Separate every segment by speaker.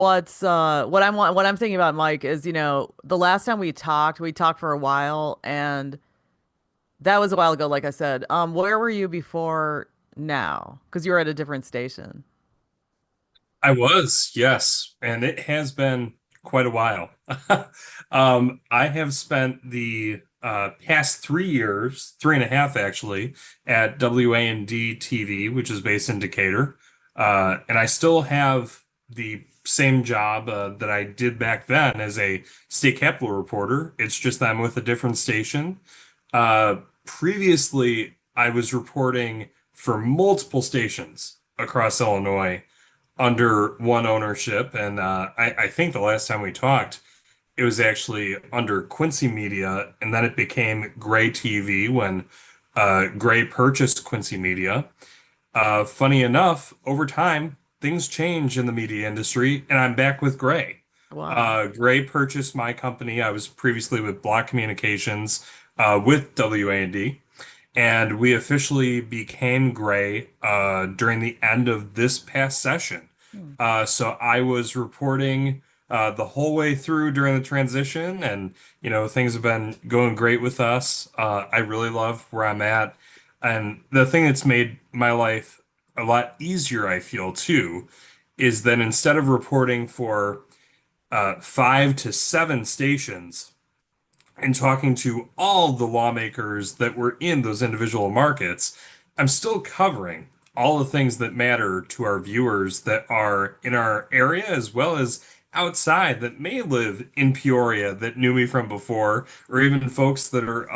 Speaker 1: what I'm thinking about, Mike, is, the last time we talked for a while, and that was a while ago, like I said. Where were you before now? Because you were at a different station.
Speaker 2: I was, yes, and it has been quite a while. I have spent the past 3 years, 3.5 actually, at WAND TV, which is based in Decatur. And I still have the same job that I did back then as a state capitol reporter. It's just that I'm with a different station. Previously, I was reporting for multiple stations across Illinois under one ownership. And I think the last time we talked, it was actually under Quincy Media, and then it became Gray TV when Gray purchased Quincy Media. Funny enough, over time, things change in the media industry, and I'm back with Gray.
Speaker 1: Wow.
Speaker 2: Gray purchased my company. I was previously with Block Communications with WAND, and we officially became Gray during the end of this past session.
Speaker 1: Hmm.
Speaker 2: So I was reporting the whole way through during the transition, and things have been going great with us. I really love where I'm at, and the thing that's made my life a lot easier, I feel too, is that instead of reporting for 5 to 7 stations and talking to all the lawmakers that were in those individual markets, I'm still covering all the things that matter to our viewers that are in our area as well as outside that may live in Peoria that knew me from before, or even folks that are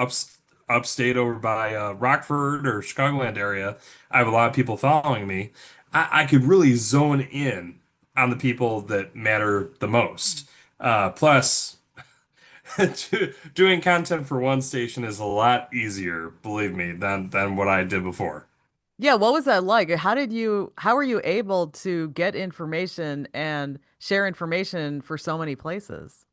Speaker 2: upstate over by Rockford or Chicagoland area. I have a lot of people following me. I could really zone in on the people that matter the most. Plus, doing content for one station is a lot easier, believe me, than what I did before.
Speaker 1: Yeah, what was that like? How were you able to get information and share information for so many places?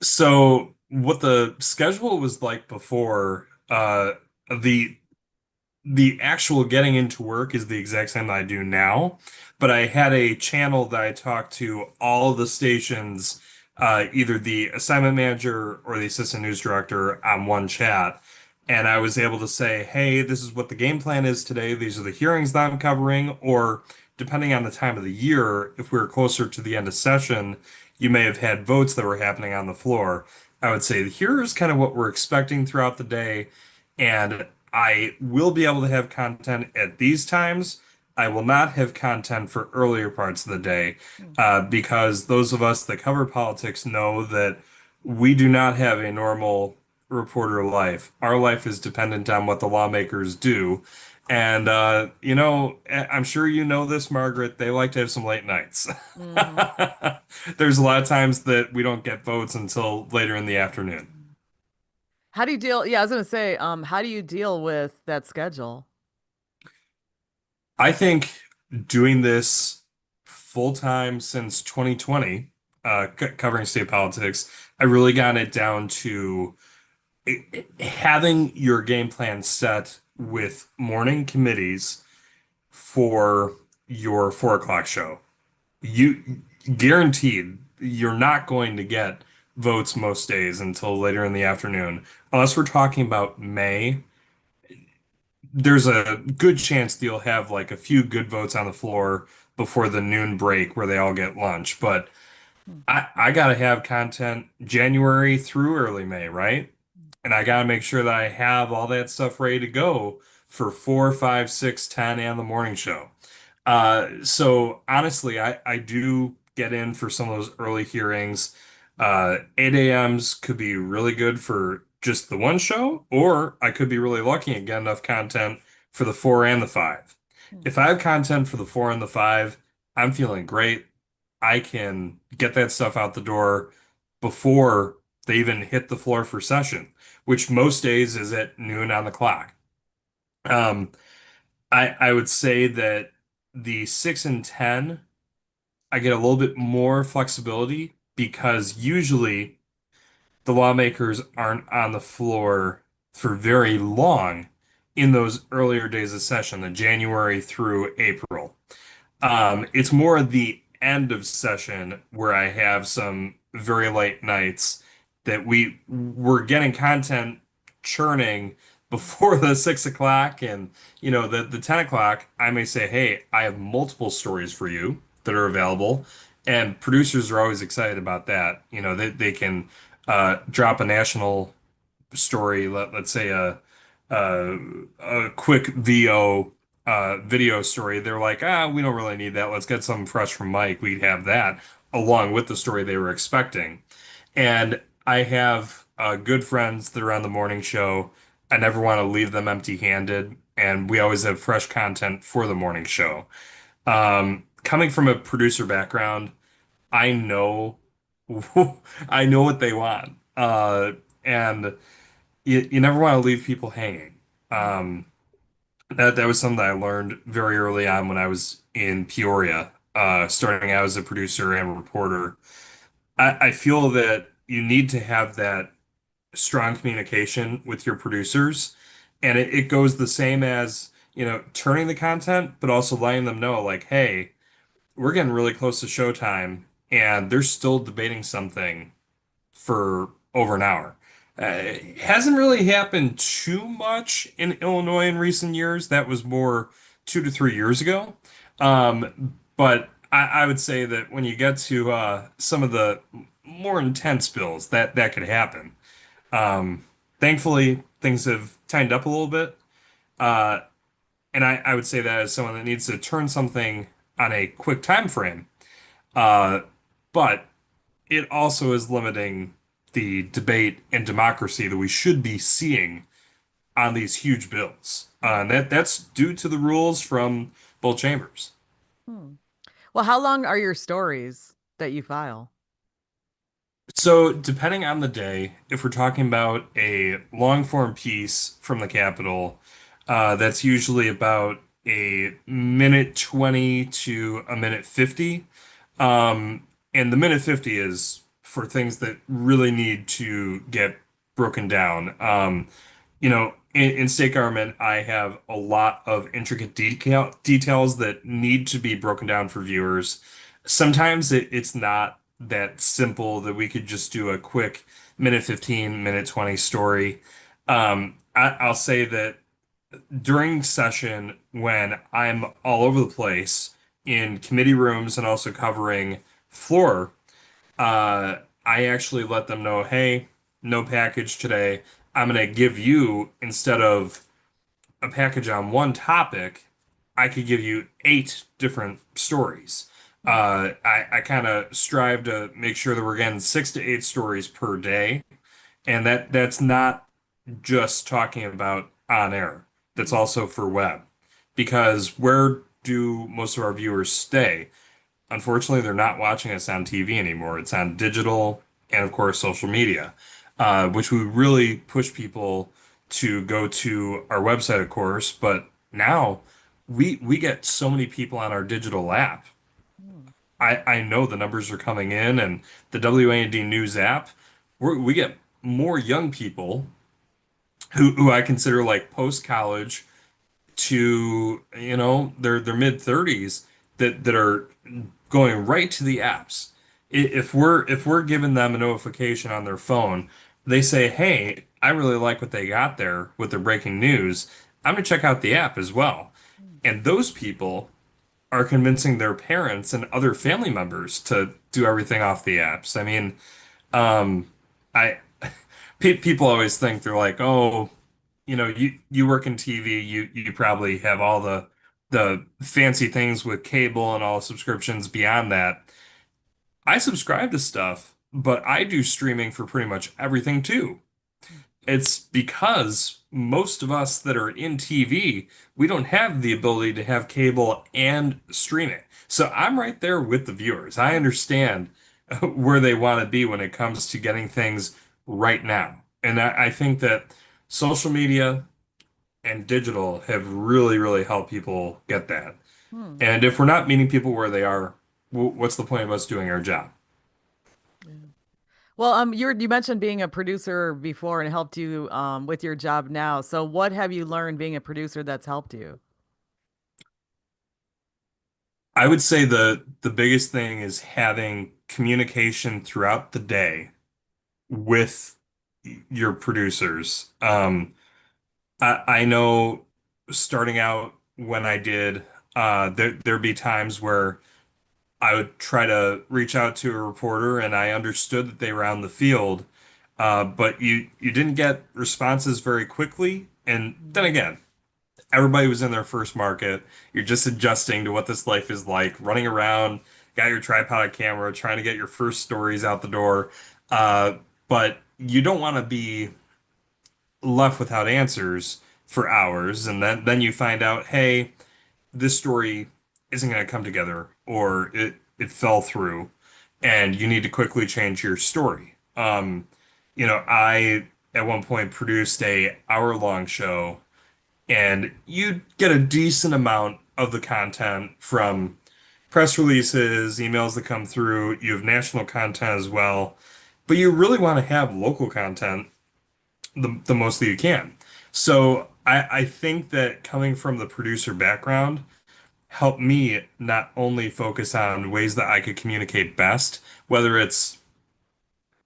Speaker 2: So what the schedule was like before, the the actual getting into work is the exact same that I do now, but I had a channel that I talked to all the stations, either the assignment manager or the assistant news director on one chat. And I was able to say, hey, this is what the game plan is today. These are the hearings that I'm covering. Or depending on the time of the year, if we were closer to the end of session, you may have had votes that were happening on the floor. I would say, here's kind of what we're expecting throughout the day. And I will be able to have content at these times. I will not have content for earlier parts of the day
Speaker 1: Hmm.
Speaker 2: because those of us that cover politics know that we do not have a normal reporter life. Our life is dependent on what the lawmakers do. And, I'm sure you know this, Margaret. They like to have some late nights.
Speaker 1: Hmm.
Speaker 2: There's a lot of times that we don't get votes until later in the afternoon.
Speaker 1: How do you deal? Yeah, I was gonna say, how do you deal with that schedule?
Speaker 2: I think doing this full time since 2020, covering state politics, I really got it down to having your game plan set with morning committees for your 4 o'clock show. You guaranteed you're not going to get votes most days until later in the afternoon, unless we're talking about May. There's a good chance that you'll have like a few good votes on the floor before the noon break where they all get lunch. But
Speaker 1: Hmm.
Speaker 2: I gotta have content January through early May, right? And I gotta make sure that I have all that stuff ready to go for 4, 5, 6, 10, and the morning show. So honestly, I do get in for some of those early hearings. 8 a.m.s could be really good for just the one show, or I could be really lucky and get enough content for the 4 and the 5.
Speaker 1: Hmm.
Speaker 2: If I have content for the 4 and the 5, I'm feeling great. I can get that stuff out the door before they even hit the floor for session, which most days is at noon on the clock. Um, I would say that the 6 and 10, I get a little bit more flexibility because usually the lawmakers aren't on the floor for very long in those earlier days of session, the January through April. It's more the end of session where I have some very late nights that we're getting content churning before the 6 o'clock and the 10 o'clock, I may say, hey, I have multiple stories for you that are available. And producers are always excited about that. They can drop a national story, let's say a, a quick VO video story. They're like, we don't really need that. Let's get something fresh from Mike. We'd have that along with the story they were expecting. And I have good friends that are on the morning show. I never want to leave them empty-handed, and we always have fresh content for the morning show. Coming from a producer background, I know I know what they want. And you never want to leave people hanging.
Speaker 1: Hmm.
Speaker 2: Um, that was something that I learned very early on when I was in Peoria, starting out as a producer and reporter. I feel that you need to have that strong communication with your producers, and it goes the same as, turning the content, but also letting them know, like, hey, we're getting really close to showtime, and they're still debating something for over an hour. It hasn't really happened too much in Illinois in recent years. That was more 2 to 3 years ago. But I would say that when you get to some of the more intense bills, that could happen. Um, Thankfully, things have tightened up a little bit. Uh, and I would say that as someone that needs to turn something on a quick time frame. Uh, but it also is limiting the debate and democracy that we should be seeing on these huge bills.
Speaker 1: Hmm.
Speaker 2: And that's due to the rules from both chambers.
Speaker 1: Hmm. Well, how long are your stories that you file?
Speaker 2: So, depending on the day, if we're talking about a long form piece from the Capitol, that's usually about a minute 20 to a minute 50. Um, and the minute 50 is for things that really need to get broken down. In state government, I have a lot of intricate details that need to be broken down for viewers. Sometimes it's not that simple that we could just do a quick minute 15, minute 20 story. I'll say that during session, when I'm all over the place in committee rooms and also covering floor, I actually let them know, hey, no package today. I'm going to give you, instead of a package on one topic, I could give you 8 different stories.
Speaker 1: Hmm.
Speaker 2: I kind of strive to make sure that we're getting 6 to 8 stories per day, and that's not just talking about on air. That's
Speaker 1: Hmm.
Speaker 2: also for web, because where do most of our viewers stay? Unfortunately, they're not watching us on TV anymore. It's on digital and, of course, social media, which we really push people to go to our website, of course. But now we get so many people on our digital app.
Speaker 1: Hmm.
Speaker 2: I know the numbers are coming in, and the WAND News app, we get more young people who I consider like post-college to their mid 30s that are going right to the apps. If we're giving them a notification on their phone, they say, "Hey, I really like what they got there with their breaking news. I'm gonna check out the app as well."
Speaker 1: Hmm.
Speaker 2: And those people are convincing their parents and other family members to do everything off the apps. I mean, um, I people always think they're like, "Oh, you work in TV, you probably have all the fancy things with cable and all subscriptions beyond that." I subscribe to stuff, but I do streaming for pretty much everything too. It's because most of us that are in TV, we don't have the ability to have cable and streaming. So I'm right there with the viewers. I
Speaker 1: Hmm.
Speaker 2: understand where they want to be when it comes to getting things right now. And I think that social media and digital have really, really helped people get that.
Speaker 1: Hmm.
Speaker 2: And if we're not meeting people where they are, what's the point of us doing our job?
Speaker 1: Yeah. Well, you mentioned being a producer before and it helped you with your job now. So what have you learned being a producer that's helped you?
Speaker 2: I would say the biggest thing is having communication throughout the day with your producers. I know starting out when I did, there'd be times where I would try to reach out to a reporter and I understood that they were on the field, but you didn't get responses very quickly. And then
Speaker 1: Mhm.
Speaker 2: again, everybody was in their first market. You're just adjusting to what this life is like, running around, got your tripod camera, trying to get your first stories out the door. Uh, but you don't want to be left without answers for hours, and then you find out, hey, this story isn't going to come together, or it fell through, and you need to quickly change your story. I at one point produced a hour-long show, and you get a decent amount of the content from press releases, emails that come through. You have national content as well, but you really want to have local content the most that you can. So I think that coming from the producer background helped me not only focus on ways that I could communicate best, whether it's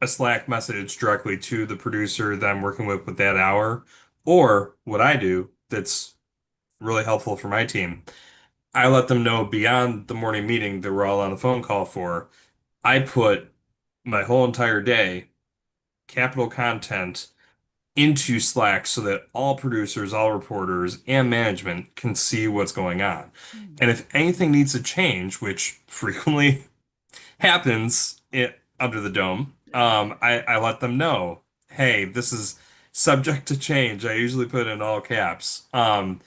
Speaker 2: a Slack message directly to the producer that I'm working with that hour, or what I do that's really helpful for my team. I let them know beyond the morning meeting that we're all on a phone call for. I put my whole entire day, capital content, into Slack so that all producers, all reporters, and management can see what's going on.
Speaker 1: Hmm.
Speaker 2: And if anything needs to change, which frequently happens under the dome, I let them know, hey, this is subject to change. I usually put in all caps. But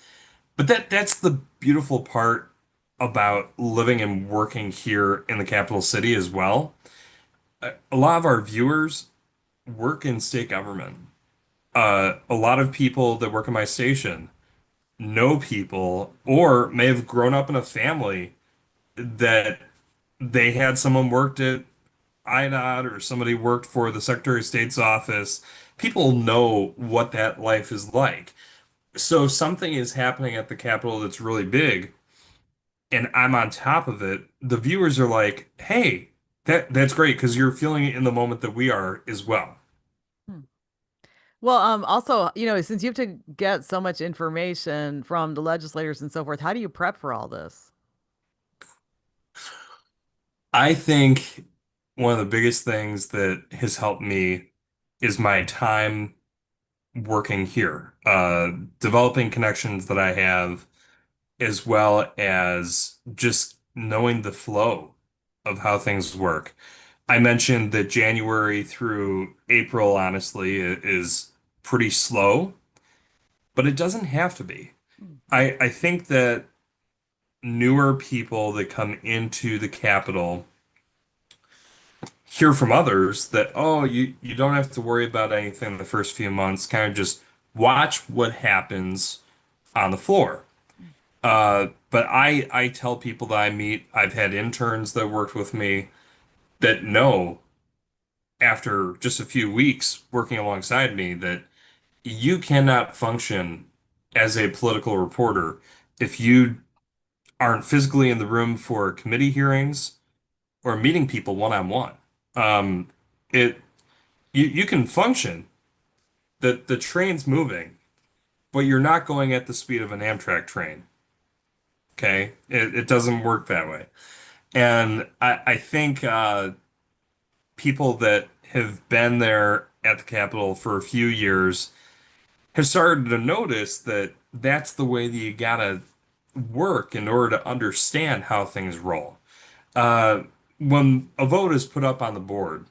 Speaker 2: that's the beautiful part about living and working here in the capital city as well. A lot of our viewers work in state government. A lot of people that work in my station know people or may have grown up in a family that they had someone worked at IDOT or somebody worked for the Secretary of State's office. People know what that life is like. So something is happening at the Capitol that's really big, and I'm on top of it. The viewers are like, "Hey, that's great because you're feeling it in the moment that we are as well."
Speaker 1: Hmm. Well, also, since you have to get so much information from the legislators and so forth, how do you prep for all this?
Speaker 2: I think one of the biggest things that has helped me is my time working here, developing connections that I have, as well as just knowing the flow of how things work. I mentioned that January through April, honestly, is pretty slow, but it doesn't have to be.
Speaker 1: Hmm.
Speaker 2: I think that newer people that come into the Capitol hear from others that, oh, you don't have to worry about anything the first few months. Kind of just watch what happens on the floor. But I tell people that I meet, I've had interns that worked with me that know after just a few weeks working alongside me that you cannot function as a political reporter if you aren't physically in the room for committee hearings or meeting people one on one. It you can function. The train's moving, but you're not going at the speed of an Amtrak train. Okay? It doesn't work that way. And I think people that have been there at the Capitol for a few years have started to notice that that's the way that you gotta work in order to understand how things roll. Uh, when a vote is put up on the board,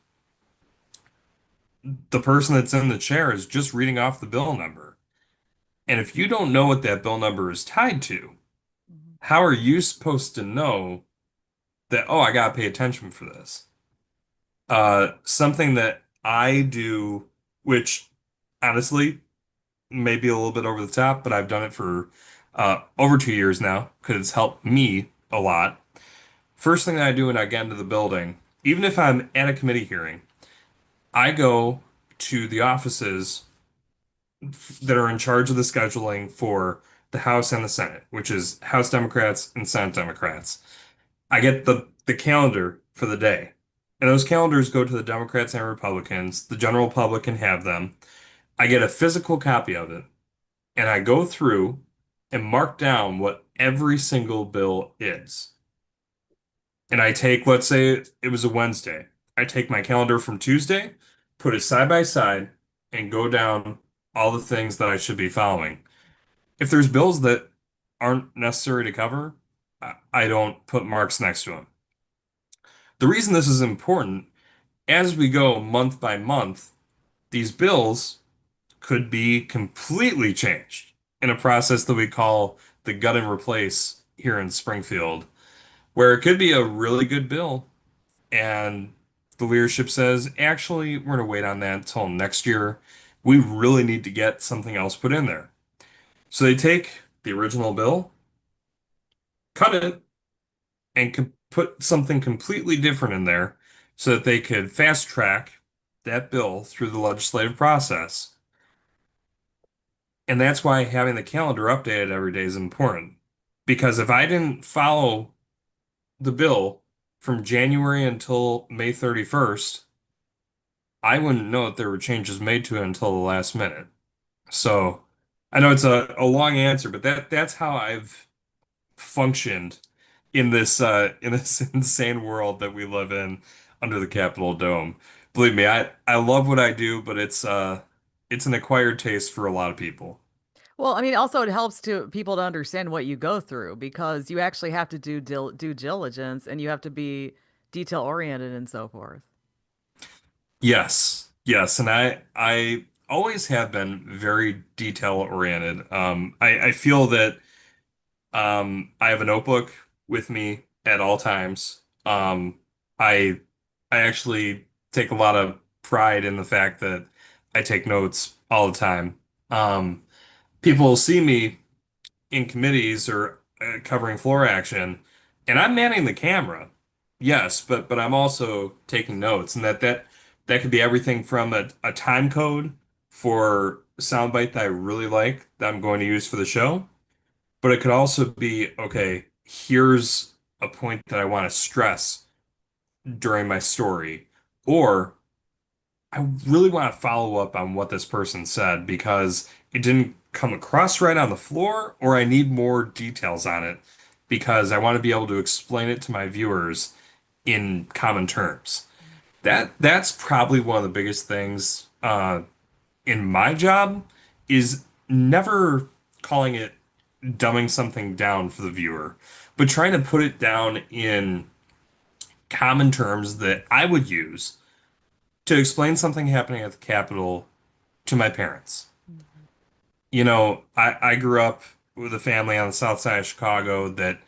Speaker 2: the person that's in the chair is just reading off the bill number. And if you don't know what that bill number is tied to,
Speaker 1: Mhm.
Speaker 2: how are you supposed to know that, oh, I gotta pay attention for this? Something that I do, which honestly may be a little bit over the top, but I've done it for over 2 years now because it's helped me a lot. First thing that I do when I get into the building, even if I'm at a committee hearing, I go to the offices that are in charge of the scheduling for the House and the Senate, which is House Democrats and Senate Democrats. I get the calendar for the day. And those calendars go to the Democrats and Republicans. The general public can have them. I get a physical copy of it, and I go through and mark down what every single bill is. And I take, let's say it was a Wednesday. I take my calendar from Tuesday, put it side by side, and go down all the things that I should be following. If there's bills that aren't necessary to cover, I don't put marks next to them. The reason this is important, as we go month by month, these bills could be completely changed in a process that we call the gut and replace here in Springfield, where it could be a really good bill and the leadership says, actually, we're going to wait on that until next year. We really need to get something else put in there. So they take the original bill, cut it, and put something completely different in there so that they could fast track that bill through the legislative process. And that's why having the calendar updated every day is important. Because if I didn't follow the bill from January until May 31st, I wouldn't know that there were changes made to it until the last minute. So I know it's a long answer, but that's how I've functioned in this insane world that we live in under the Capitol Dome. Believe me, I love what I do, but it's an acquired taste for a lot of people.
Speaker 1: Well, I mean, also it helps to people to understand what you go through because you actually have to do due diligence and you have to be detail oriented and so forth.
Speaker 2: Yes, yes, and I always have been very detail oriented. I feel that I have a notebook with me at all times. I I actually take a lot of pride in the fact that I take notes all the time. Um, People will see me in committees or covering floor action, and I'm manning the camera. Yes, but I'm also taking notes, and that could be everything from a time code for a soundbite that I really like that I'm going to use for the show, but it could also be, okay, here's a point that I want to stress during my story, or I really want to follow up on what this person said because it didn't come across right on the floor, or I need more details on it because I want to be able to explain it to my viewers in common terms. That's probably one of the biggest things in my job is never calling it dumbing something down for the viewer, but trying to put it down in common terms that I would use to explain something happening at the Capitol to my parents.
Speaker 1: Mhm.
Speaker 2: You know, I grew up with a family on the south side of Chicago that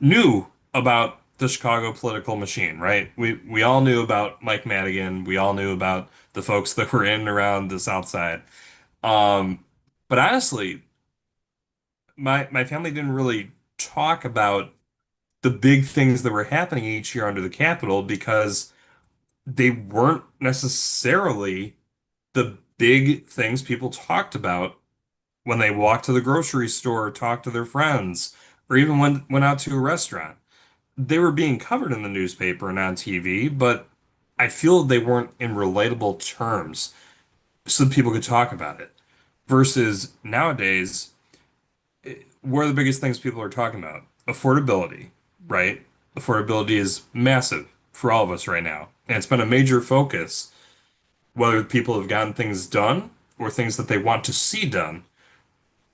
Speaker 2: knew about the Chicago political machine, right? We all knew about Mike Madigan. We all knew about the folks that were in and around the south side. Um, but honestly, my family didn't really talk about the big things that were happening each year under the Capitol because they weren't necessarily the big things people talked about when they walked to the grocery store, talked to their friends, or even went out to a restaurant. They were being covered in the newspaper and on TV, but I feel they weren't in relatable terms so that people could talk about it. Versus nowadays, what are the biggest things people are talking about? Affordability, right? Affordability is massive for all of us right now. And it's been a major focus, whether people have gotten things done or things that they want to see done.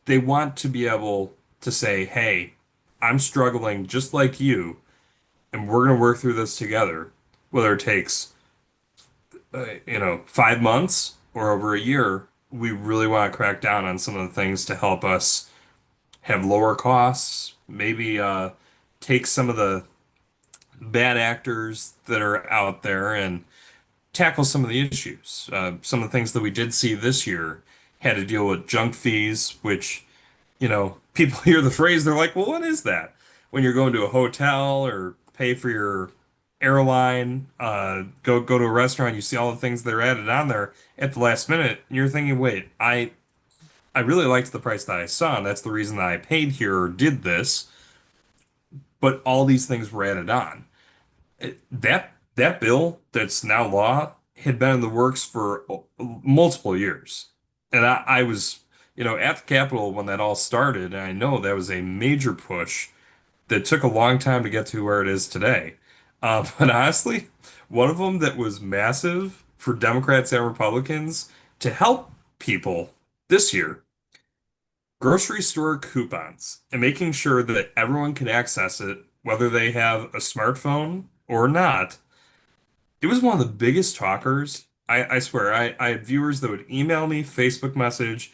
Speaker 2: They want to be able to say, hey, I'm struggling just like you, and we're going to work through this together, whether it takes, 5 months or over a year. We really want to crack down on some of the things to help us have lower costs, maybe take some of the bad actors that are out there and tackle some of the issues. Some of the things that we did see this year had to deal with junk fees, which, people hear the phrase, they're like, well, what is that? When you're going to a hotel or pay for your airline, go to a restaurant, you see all the things that are added on there at the last minute, and you're thinking, wait, I really liked the price that I saw, and that's the reason that I paid here or did this. but all these things were added on. That bill that's now law had been in the works for multiple years. And I was, at the Capitol when that all started, and I know that was a major push that took a long time to get to where it is today. But honestly, one of them that was massive for Democrats and Republicans to help people this year, grocery store coupons, and making sure that everyone can access it, whether they have a smartphone or not. It was one of the biggest talkers. I swear, I had viewers that would email me, Facebook message,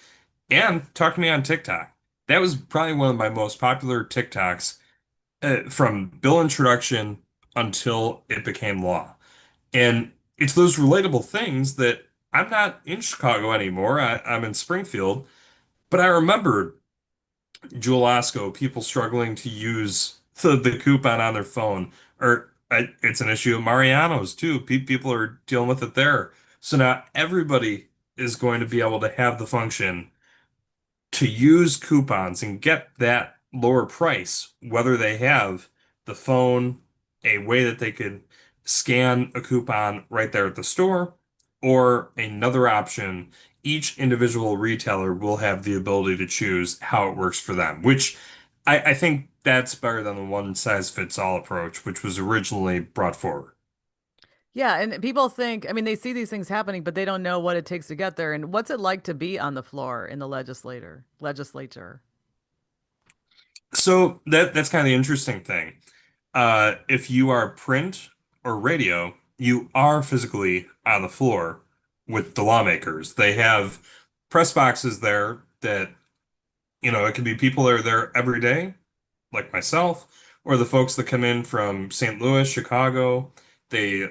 Speaker 2: and talk to me on TikTok. That was probably one of my most popular TikToks from bill introduction until it became law. And it's those relatable things that I'm not in Chicago anymore. I'm in Springfield, but I remember Jewel Osco, people struggling to use the coupon on their phone, or it's an issue of Mariano's too. People are dealing with it there. So now everybody is going to be able to have the function to use coupons and get that lower price, whether they have the phone, a way that they could scan a coupon right there at the store, or another option. Each individual retailer will have the ability to choose how it works for them, which I think that's better than the one size fits all approach, which was originally brought forward.
Speaker 1: Yeah, and people think, I mean, they see these things happening, but they don't know what it takes to get there. And what's it like to be on the floor in the legislature?
Speaker 2: So that's kind of the interesting thing. If you are print or radio, you are physically on the floor with the lawmakers. They have press boxes there that, it could be people that are there every day, like myself, or the folks that come in from St. Louis, Chicago. They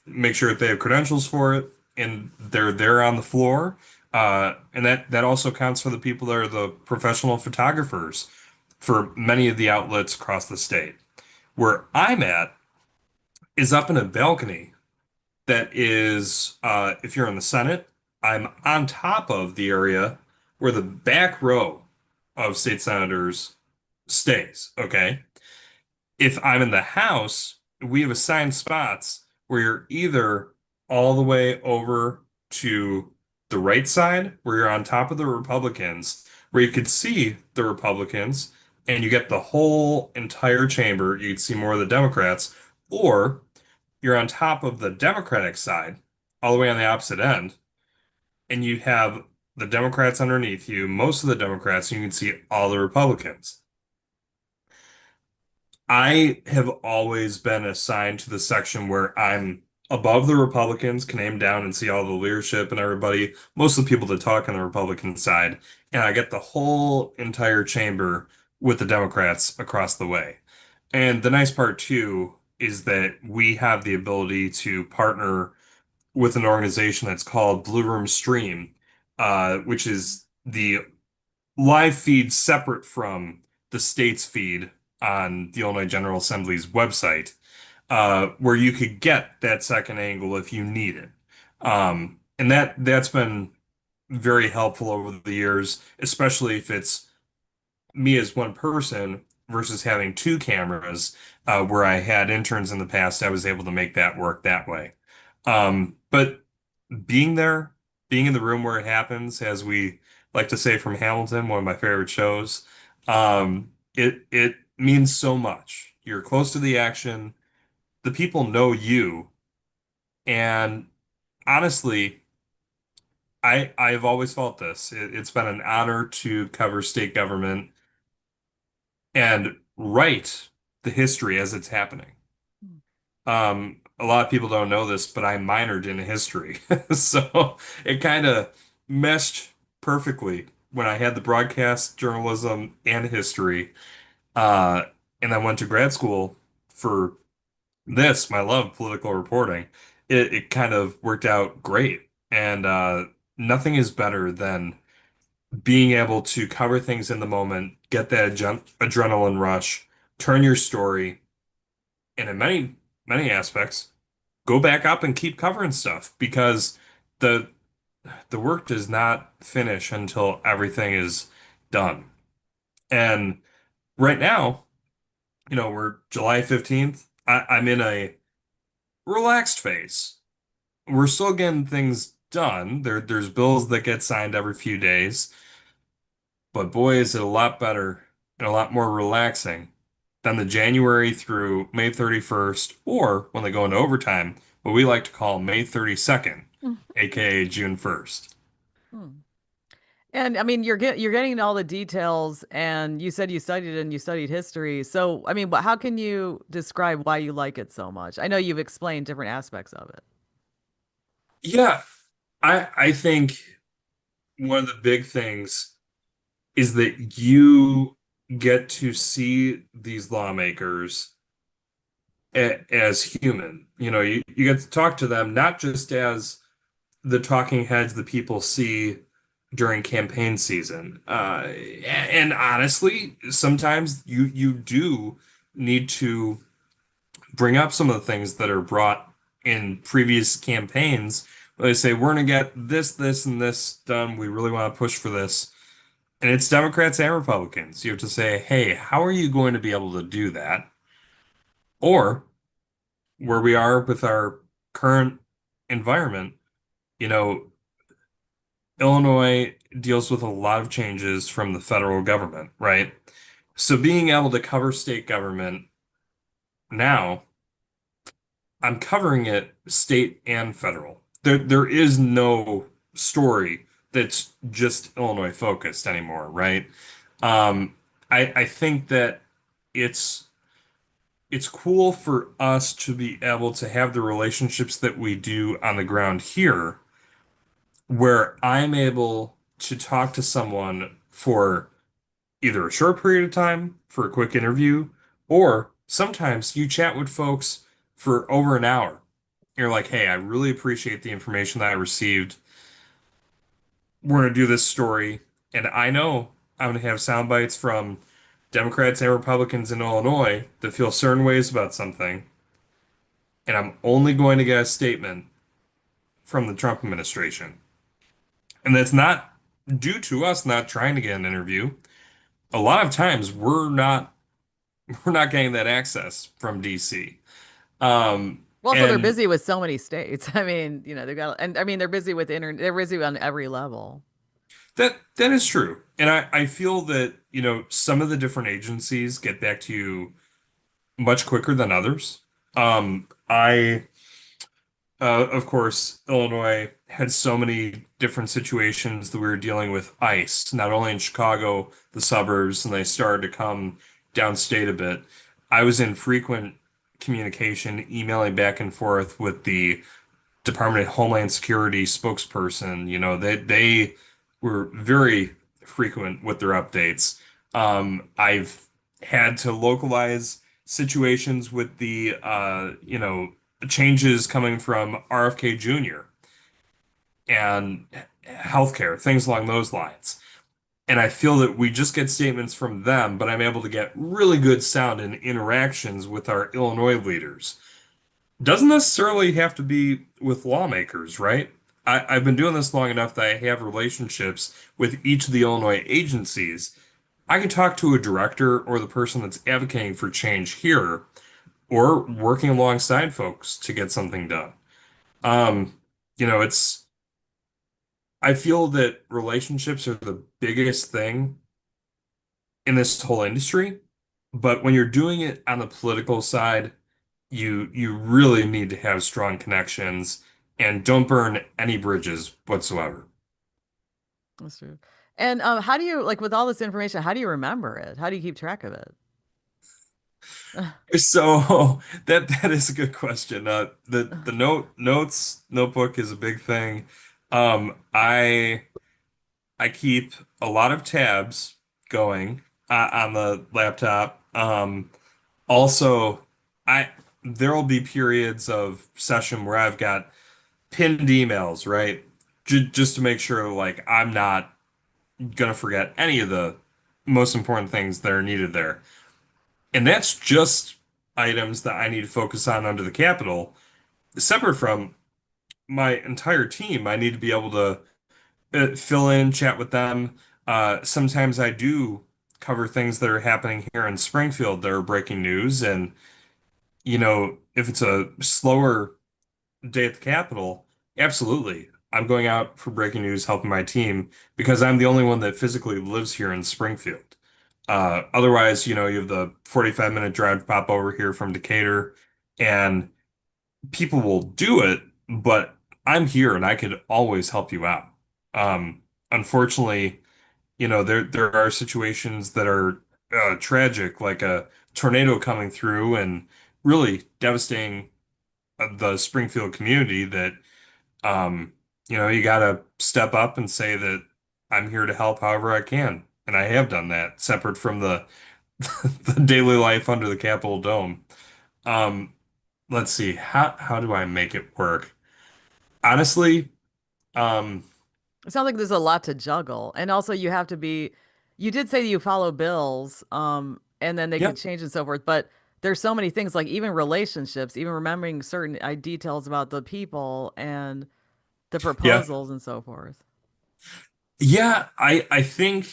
Speaker 2: make sure that they have credentials for it, and they're there on the floor. And that also counts for the people that are the professional photographers for many of the outlets across the state. Where I'm at is up in a balcony that is, if you're in the Senate, I'm on top of the area where the back row of state senators stays. Okay. If I'm in the House, we have assigned spots where you're either all the way over to the right side, where you're on top of the Republicans, where you could see the Republicans and you get the whole entire chamber. You'd see more of the Democrats, or you're on top of the Democratic side, all the way on the opposite end, and you have the Democrats underneath you, most of the Democrats, and you can see all the Republicans. I have always been assigned to the section where I'm above the Republicans, can aim down and see all the leadership and everybody, most of the people that talk on the Republican side, and I get the whole entire chamber with the Democrats across the way. And the nice part too is that we have the ability to partner with an organization that's called Blue Room Stream, which is the live feed separate from the state's feed on the Illinois General Assembly's website, where you could get that second angle if you need it. And that's been very helpful over the years, especially if it's me as one person versus having two cameras, where I had interns in the past, I was able to make that work that way. But being there, being in the room where it happens, as we like to say from Hamilton, one of my favorite shows, it means so much. You're close to the action. The people know you, and honestly, I've always felt this. It's been an honor to cover state government and write the history as it's happening. A lot of people don't know this, but I minored in history. So it kind of meshed perfectly when I had the broadcast journalism and history. Uh, and I went to grad school for this, my love, political reporting. It kind of worked out great. And nothing is better than being able to cover things in the moment, get that adrenaline rush, turn your story, and in many aspects, go back up and keep covering stuff because the the work does not finish until everything is done. And right now, we're July 15th. I'm in a relaxed phase. We're still getting things done. There's bills that get signed every few days, but boy, is it a lot better and a lot more relaxing than the January through May 31st, or when they go into overtime, what we like to call May 32nd, aka June 1st.
Speaker 1: Hmm. And I mean, you're getting all the details, and you said you studied it and you studied history. So, I mean, how can you describe why you like it so much? I know you've explained different aspects of it.
Speaker 2: Yeah, I think one of the big things is that you get to see these lawmakers as human. You get to talk to them not just as the talking heads that people see during campaign season. And honestly, sometimes you do need to bring up some of the things that are brought in previous campaigns. They say, we're going to get this, this, and this done. We really want to push for this. And it's Democrats and Republicans. You have to say, hey, how are you going to be able to do that? Or where we are with our current environment, you know, Illinois deals with a lot of changes from the federal government, right? So being able to cover state government now, I'm covering it state and federal. There is no story that's just Illinois focused anymore, right? Um, I think that it's it's cool for us to be able to have the relationships that we do on the ground here, where I'm able to talk to someone for either a short period of time for a quick interview, or sometimes you chat with folks for over an hour. You're like, hey, I really appreciate the information that I received. We're going to do this story. And I know I'm going to have sound bites from Democrats and Republicans in Illinois that feel certain ways about something. And I'm only going to get a statement from the Trump administration. And that's not due to us not trying to get an interview. A lot of times we're not getting that access from DC.
Speaker 1: Well, so they're
Speaker 2: And
Speaker 1: busy with so many states. I mean, they've got, and I mean, they're busy with internet, they're busy on every level.
Speaker 2: that is true. And I feel that, some of the different agencies get back to you much quicker than others. Of course, Illinois had so many different situations that we were dealing with ICE, not only in Chicago, the suburbs, and they started to come downstate a bit. I was in frequent communication, emailing back and forth with the Department of Homeland Security spokesperson. They were very frequent with their updates. I've had to localize situations with the changes coming from RFK Jr. and healthcare, things along those lines. And I feel that we just get statements from them, but I'm able to get really good sound and interactions with our Illinois leaders. Doesn't necessarily have to be with lawmakers, right? I've been doing this long enough that I have relationships with each of the Illinois agencies. I can talk to a director or the person that's advocating for change here, or working alongside folks to get something done. Um, it's I feel that relationships are the biggest thing in this whole industry, but when you're doing it on the political side, you really need to have strong connections and don't burn any bridges whatsoever.
Speaker 1: That's true. And how do you, like, with all this information, how do you remember it? How do you keep track of it?
Speaker 2: So that is a good question. The notes notebook is a big thing. I keep a lot of tabs going on the laptop. Also, I there will be periods of session where I've got pinned emails, right? Just to make sure like I'm not gonna forget any of the most important things that are needed there. And that's just items that I need to focus on under the Capitol. Separate from my entire team, I need to be able to fill in, chat with them. Sometimes I do cover things that are happening here in Springfield that are breaking news. And, if it's a slower day at the Capitol, absolutely. I'm going out for breaking news, helping my team because I'm the only one that physically lives here in Springfield. Otherwise, you have the 45-minute drive to pop over here from Decatur, and people will do it, but I'm here and I could always help you out. Unfortunately, there are situations that are tragic, like a tornado coming through and really devastating the Springfield community that you gotta step up and say that I'm here to help however I can. And I have done that, separate from the the daily life under the Capitol Dome. Um, let's see, how do I make it work? Honestly, um,
Speaker 1: It sounds like there's a lot to juggle. And also you have to be, you did say you follow bills, and then they could
Speaker 2: yep,
Speaker 1: change and so forth, but there's so many things like even relationships, even remembering certain details about the people and the
Speaker 2: yeah,
Speaker 1: proposals and so forth.
Speaker 2: yeah. I think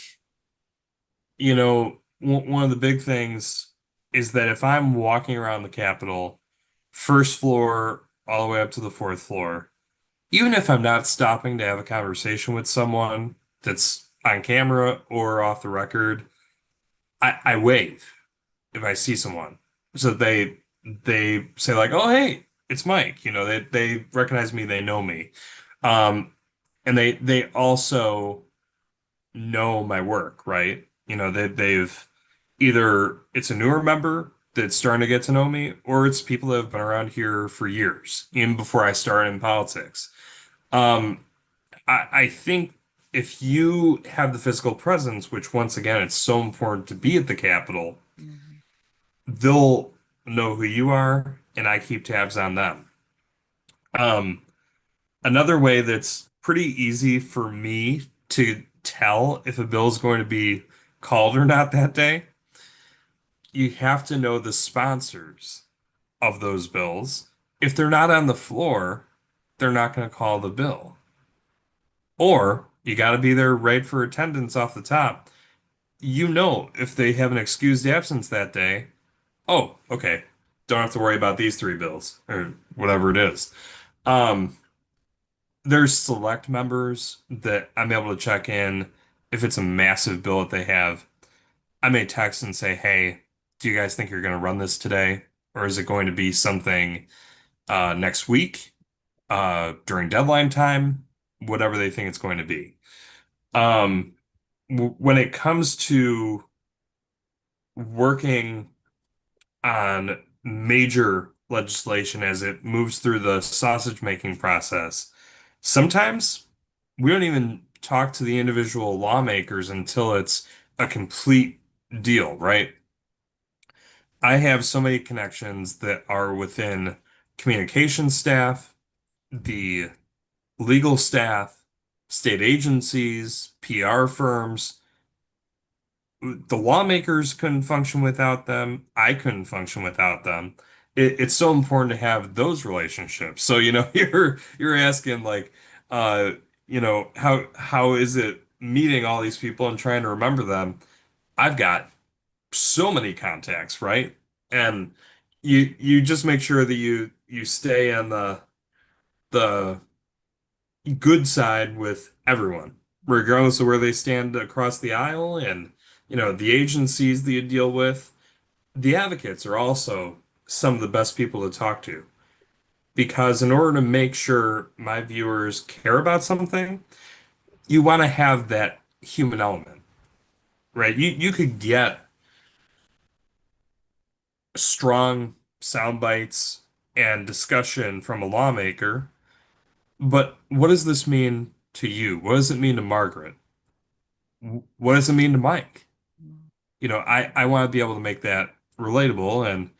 Speaker 2: one of the big things is that if I'm walking around the Capitol, first floor all the way up to the fourth floor. Even if I'm not stopping to have a conversation with someone that's on camera or off the record, I wave if I see someone. So they say like, "Oh, hey, it's Mike." They recognize me, they know me. Um, and they also know my work, right? They've either it's a newer member that's starting to get to know me, or it's people that have been around here for years, even before I started in politics. Um, I think if you have the physical presence, which once again, it's so important to be at the Capitol,
Speaker 1: Mhm.
Speaker 2: they'll know who you are, and I keep tabs on them. Um, Another way that's pretty easy for me to tell if a bill is going to be called or not that day, you have to know the sponsors of those bills. If they're not on the floor, they're not going to call the bill. Or you got to be there right for attendance off the top. If they have an excused absence that day, oh, okay, don't have to worry about these three bills or whatever it is. Um, there's select members that I'm able to check in if it's a massive bill that they have. I may text and say, hey, do you guys think you're going to run this today? Or is it going to be something next week during deadline time? Whatever they think it's going to be. Um, when it comes to working on major legislation as it moves through the sausage making process, sometimes we don't even talk to the individual lawmakers until it's a complete deal, right? I have so many connections that are within communication staff, the legal staff, state agencies, PR firms. The lawmakers couldn't function without them. I couldn't function without them. It's so important to have those relationships. So, you're asking like, uh, how is it meeting all these people and trying to remember them? I've got so many contacts, right? And you just make sure that you stay on the good side with everyone, regardless of where they stand across the aisle, and the agencies that you deal with. The advocates are also some of the best people to talk to because in order to make sure my viewers care about something, you want to have that human element, right? You could get strong sound bites and discussion from a lawmaker, but what does this mean to you? What does it mean to Margaret? What does it mean to Mike? I want to be able to make that relatable, and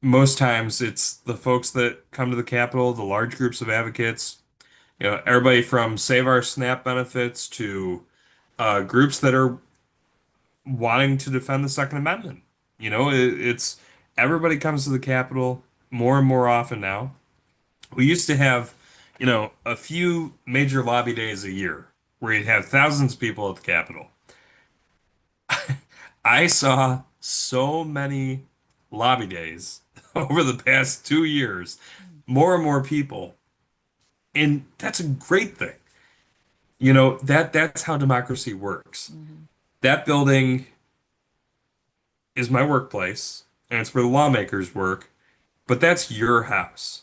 Speaker 2: most times it's the folks that come to the Capitol, the large groups of advocates, everybody from Save Our SNAP benefits to groups that are wanting to defend the Second Amendment. It's everybody comes to the Capitol more and more often now. We used to have, a few major lobby days a year where you'd have thousands of people at the Capitol. I saw so many lobby days over the past 2 years, more and more people, and that's a great thing. That's how democracy works.
Speaker 1: Mhm.
Speaker 2: That building is my workplace, and it's where the lawmakers work, but that's your house,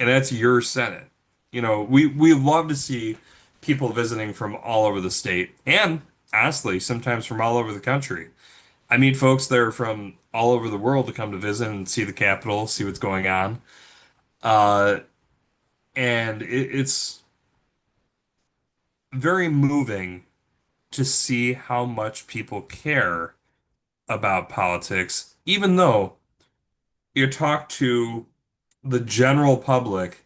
Speaker 2: and that's your Senate. We love to see people visiting from all over the state, and honestly, sometimes from all over the country. I meet folks that are from all over the world to come to visit and see the Capitol, see what's going on. Uh, and it's very moving to see how much people care about politics, even though you talk to the general public,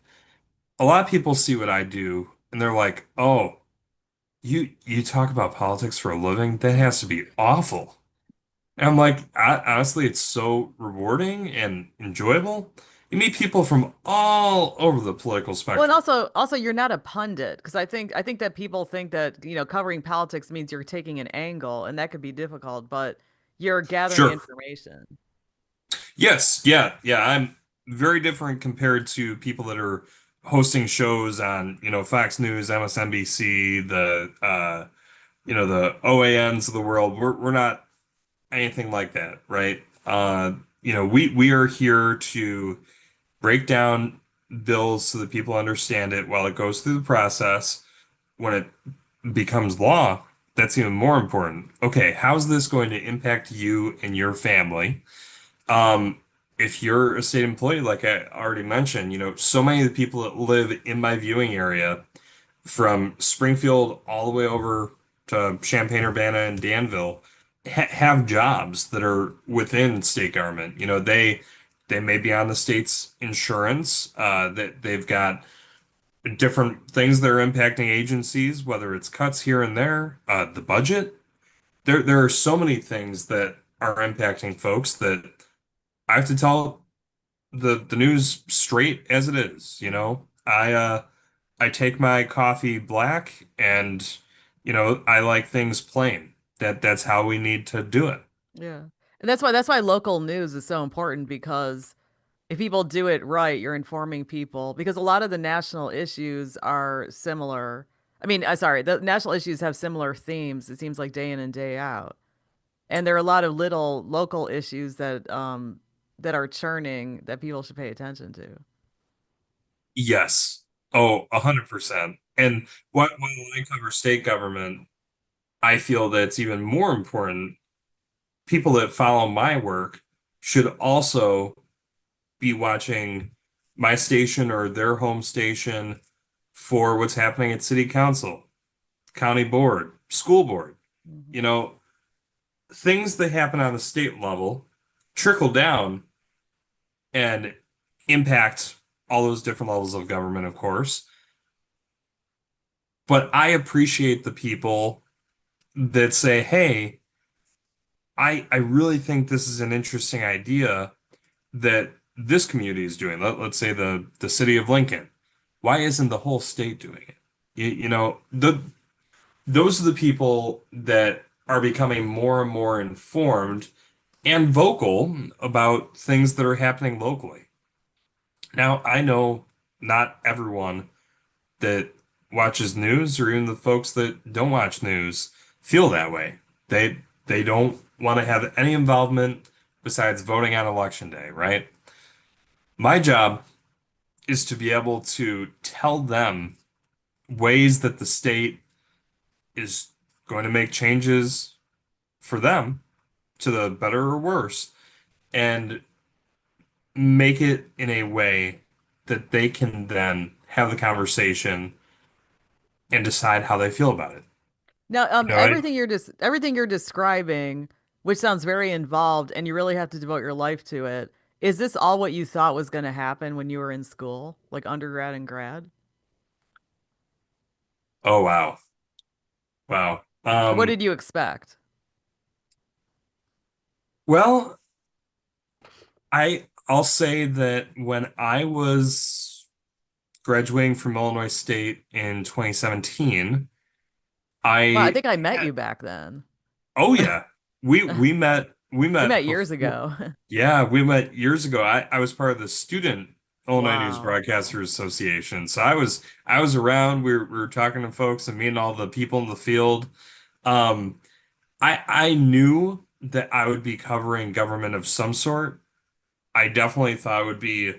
Speaker 2: a lot of people see what I do and they're like, "Oh, you talk about politics for a living? That has to be awful." And I'm like, honestly, it's so rewarding and enjoyable. You meet people from all over the political
Speaker 1: Well, and
Speaker 2: spectrum.
Speaker 1: also you're not a pundit because I think that people think that, covering politics means you're taking an angle, and that could be difficult, but you're gathering
Speaker 2: Sure.
Speaker 1: information.
Speaker 2: Yes, yeah, yeah. I'm very different compared to people that are hosting shows on, Fox News, MSNBC, the OANs of the world. We're not anything like that, right? We are here to break down bills so that people understand it while it goes through the process. When it becomes law, that's even more important. Okay, how's this going to impact you and your family? Um, if you're a state employee, like I already mentioned, so many of the people that live in my viewing area, from Springfield all the way over to Champaign-Urbana and Danville, have jobs that are within state government. They may be on the state's insurance, that they've got different things that are impacting agencies, whether it's cuts here and there, the budget. There are so many things that are impacting folks that I have to tell the news straight as it is, you
Speaker 1: Mhm.
Speaker 2: know. I take my coffee black and I like things plain. That's how we need to do it.
Speaker 1: Yeah. And that's why local news is so important because if people do it right, you're informing people because a lot of the national issues are similar. I mean, sorry, the national issues have similar themes, it seems like day in and day out. And there are a lot of little local issues that are churning that people should pay attention to.
Speaker 2: Yes. Oh, 100%. And when I cover state government, I feel that it's even more important. People that follow my work should also be watching my station or their home station for what's happening at city council, county board, school board.
Speaker 1: Mhm.
Speaker 2: You know, things that happen on the state level trickle down and impact all those different levels of government, of course. But I appreciate the people that say, hey, I really think this is an interesting idea that this community is doing. Let's say the city of Lincoln. Why isn't the whole state doing it? Those are the people that are becoming more and more informed and vocal about things that are happening locally. Now, I know not everyone that watches news or even the folks that don't watch news feel that way. They don't want to have any involvement besides voting on election day, right? My job is to be able to tell them ways that the state is going to make changes for them to the better or worse and make it in a way that they can then have the conversation and decide how they feel about it.
Speaker 1: Now,
Speaker 2: You know, I,
Speaker 1: everything you're describing, which sounds very involved, and you really have to devote your life to it. Is this all what you thought was going to happen when you were in school, like undergrad and grad?
Speaker 2: oh wow. Wow.
Speaker 1: What did you expect?
Speaker 2: Well, I'll say that when I was graduating from Illinois State in 2017,
Speaker 1: Well, I
Speaker 2: I
Speaker 1: think I met
Speaker 2: had,
Speaker 1: you back then.
Speaker 2: oh yeah. we
Speaker 1: We met
Speaker 2: met
Speaker 1: years
Speaker 2: before.
Speaker 1: ago.
Speaker 2: Yeah, we met years ago. I was part of the student Illinois News
Speaker 1: Wow.
Speaker 2: Broadcasters Association. So I was around. We were talking to folks and meeting all the people in the field. Um, I knew that I would be covering government of some sort. I definitely thought it would be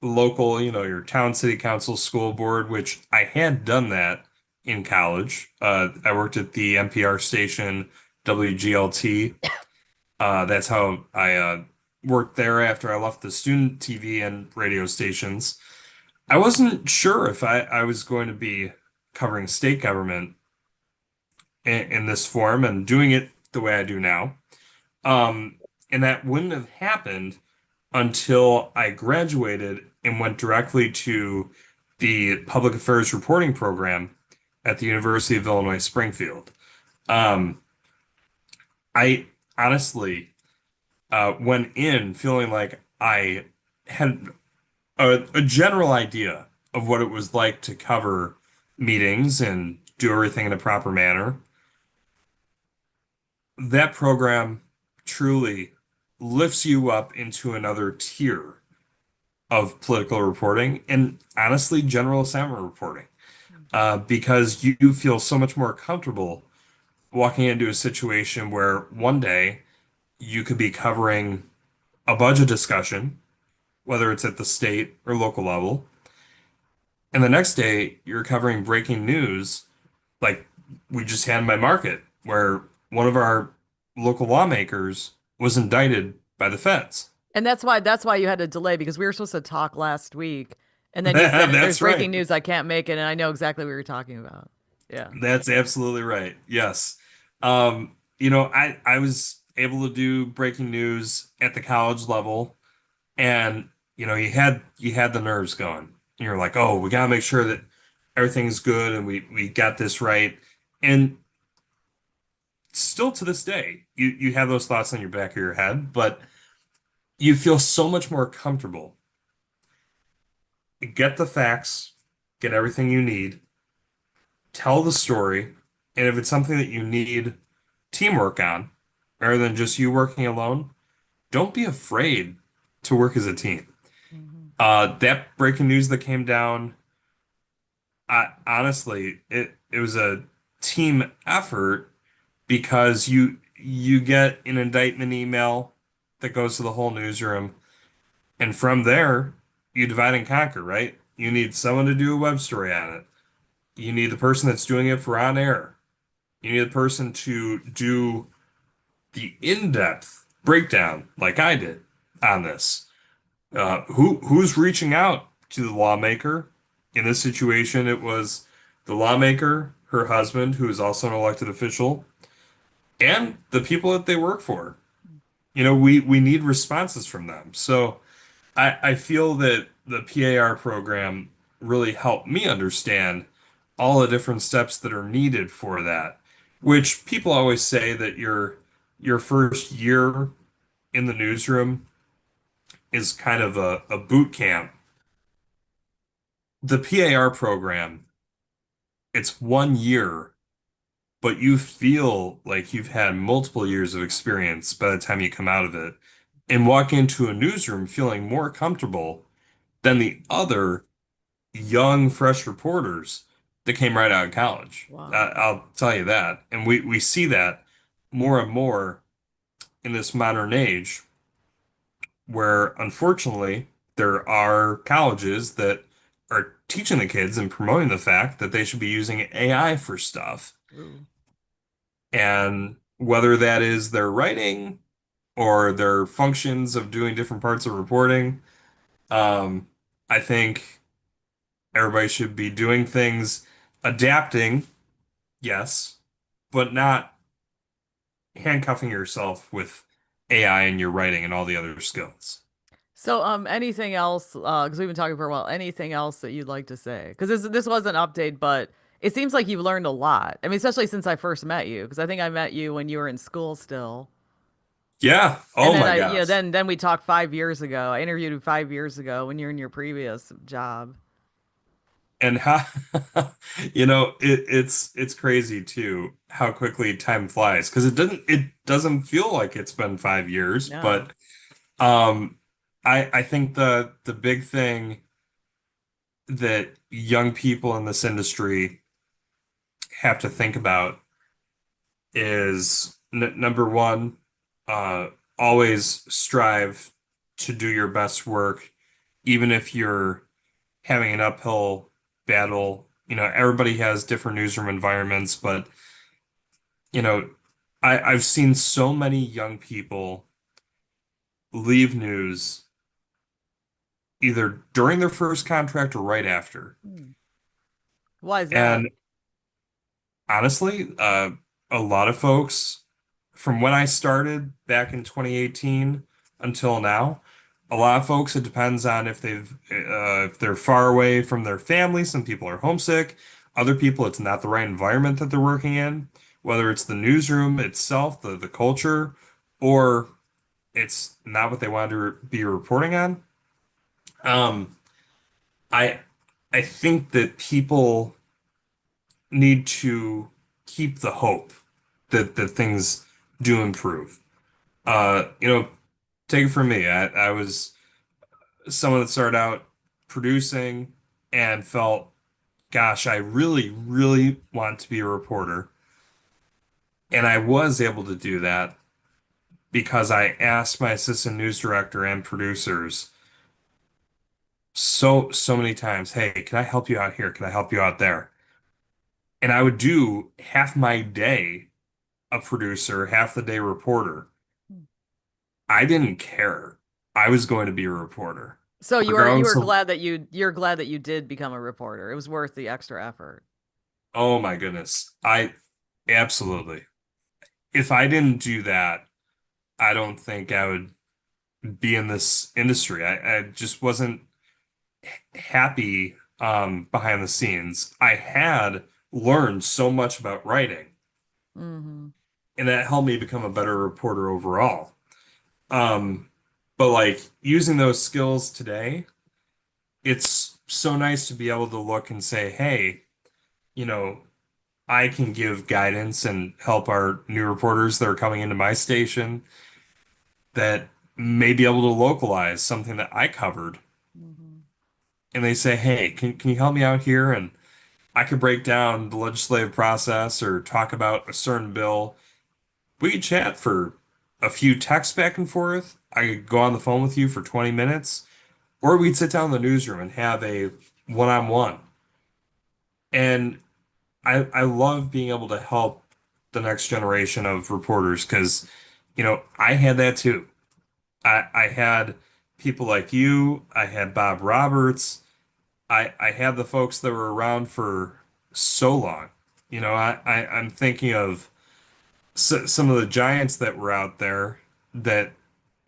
Speaker 2: local, you know, your town, city council, school board, which I had done that in college. I worked at the NPR station WGLT. That's how I worked there after I left the student TV and radio stations. I wasn't sure if I was going to be covering state government in this form and doing it the way I do now. Um, and that wouldn't have happened until I graduated and went directly to the public affairs reporting program at the University of Illinois Springfield. Um, I honestly went in feeling like I had a general idea of what it was like to cover meetings and do everything in a proper manner. That program truly lifts you up into another tier of political reporting and honestly, general assignment reporting, because you feel so much more comfortable walking into a situation where one day you could be covering a budget discussion, whether it's at the state or local level, and the next day you're covering breaking news like we just had in my market, where one of our local lawmakers was indicted by the feds.
Speaker 1: And that's why you had to delay because we were supposed to talk last week. And then you said there's
Speaker 2: That's
Speaker 1: breaking
Speaker 2: right.
Speaker 1: news, I can't make it, and I know exactly what you're talking about. Yeah.
Speaker 2: That's absolutely right. Yes. I was able to do breaking news at the college level, and you had the nerves going. You're like, oh, we gotta make sure that everything's good and we got this right. And still to this day, you have those thoughts in your back of your head, but you feel so much more comfortable. Get the facts, get everything you need, tell the story, and if it's something that you need teamwork on, rather than just you working alone, don't be afraid to work as a team.
Speaker 1: Mhm.
Speaker 2: That breaking news that came down, honestly, it was a team effort because you get an indictment email that goes to the whole newsroom, and from there you divide and conquer, right? You need someone to do a web story on it. You need the person that's doing it for on air. You need the person to do the in-depth breakdown like I did on this. Who's reaching out to the lawmaker? In this situation, it was the lawmaker, her husband, who is also an elected official, and the people that they work for. We need responses from them. So I feel that the PAR program really helped me understand all the different steps that are needed for that, which people always say that your first year in the newsroom is kind of a boot camp. The PAR program, it's 1 year, but you feel like you've had multiple years of experience by the time you come out of it and walk into a newsroom feeling more comfortable than the other young, fresh reporters that came right out of college.
Speaker 1: Wow.
Speaker 2: I'll tell you that. And we see that more and more in this modern age where unfortunately there are colleges that are teaching the kids and promoting the fact that they should be using AI for stuff.
Speaker 1: Ooh.
Speaker 2: And whether that is their writing or their functions of doing different parts of reporting, um, I think everybody should be doing things, adapting, yes, but not handcuffing yourself with AI in your writing and all the other skills.
Speaker 1: So, anything else? Because we've been talking for a while. Anything else that you'd like to say? Because this was an update, but it seems like you've learned a lot. I mean, especially since I first met you. Because I think I met you when you were in school still,
Speaker 2: Yeah.
Speaker 1: and
Speaker 2: Oh
Speaker 1: then
Speaker 2: my
Speaker 1: I,
Speaker 2: gosh.
Speaker 1: then we talked 5 years ago. I interviewed you 5 years ago when you're in your previous job.
Speaker 2: and how it's crazy too how quickly time flies because it doesn't feel like it's been 5 years,
Speaker 1: No.
Speaker 2: but um I think the big thing that young people in this industry have to think about is n number one, uh, always strive to do your best work, even if you're having an uphill battle. Everybody has different newsroom environments, but you know, I've seen so many young people leave news either during their first contract or right after.
Speaker 1: Hmm. Why is that?
Speaker 2: And honestly, a lot of folks from when I started back in 2018 until now, a lot of folks, it depends on if they're far away from their family. Some people are homesick. Other people, it's not the right environment that they're working in, whether it's the newsroom itself, the culture, or it's not what they wanted to be reporting on. Um, I I think that people need to keep the hope that things do improve. Take it from me. I was someone that started out producing and felt, gosh, I really, really want to be a reporter. And I was able to do that because I asked my assistant news director and producers so many times, hey, can I help you out here? Can I help you out there? And I would do half my day a producer, half the day reporter.
Speaker 1: Hmm.
Speaker 2: I didn't care. I was going to be a reporter,
Speaker 1: So you
Speaker 2: regardless
Speaker 1: were
Speaker 2: of,
Speaker 1: glad that you're glad that you did become a reporter. It was worth the extra effort.
Speaker 2: oh my goodness. I absolutely. If I didn't do that, I don't think I would be in this industry. I just wasn't happy behind the scenes. I had learned so much about writing,
Speaker 1: Hmm.
Speaker 2: and that helped me become a better reporter overall. But like using those skills today, it's so nice to be able to look and say, hey, you know, I can give guidance and help our new reporters that are coming into my station that may be able to localize something that I covered.
Speaker 1: Hmm.
Speaker 2: And they say, hey, can you help me out here? And I could break down the legislative process or talk about a certain bill. We could chat for a few texts back and forth. I could go on the phone with you for 20 minutes, or we'd sit down in the newsroom and have a one-on-one. And I love being able to help the next generation of reporters because, I had that too. I had people like you, I had Bob Roberts, I had the folks that were around for so long. I'm thinking of some of the giants that were out there that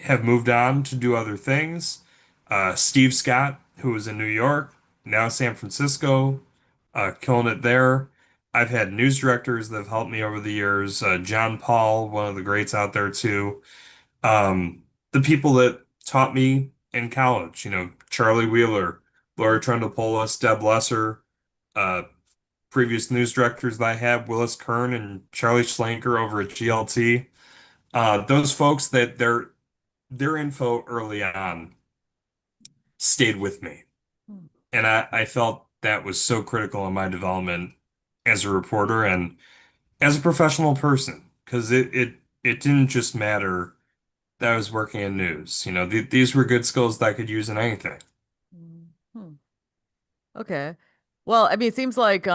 Speaker 2: have moved on to do other things. Steve Scott, who was in New York, now San Francisco, killing it there. I've had news directors that have helped me over the years. John Paul, one of the greats out there too. Um, the people that taught me in college, Charlie Wheeler, Laura Trundle-Polis, Deb Lesser, uh, previous news directors that I had, Willis Kern and Charlie Schlenker over at GLT. Those folks that their info early on stayed with me. And I felt that was so critical in my development as a reporter and as a professional person, because it didn't just matter that I was working in news. These were good skills that I could use in anything.
Speaker 1: Hmm. Okay. Well, I mean, it seems like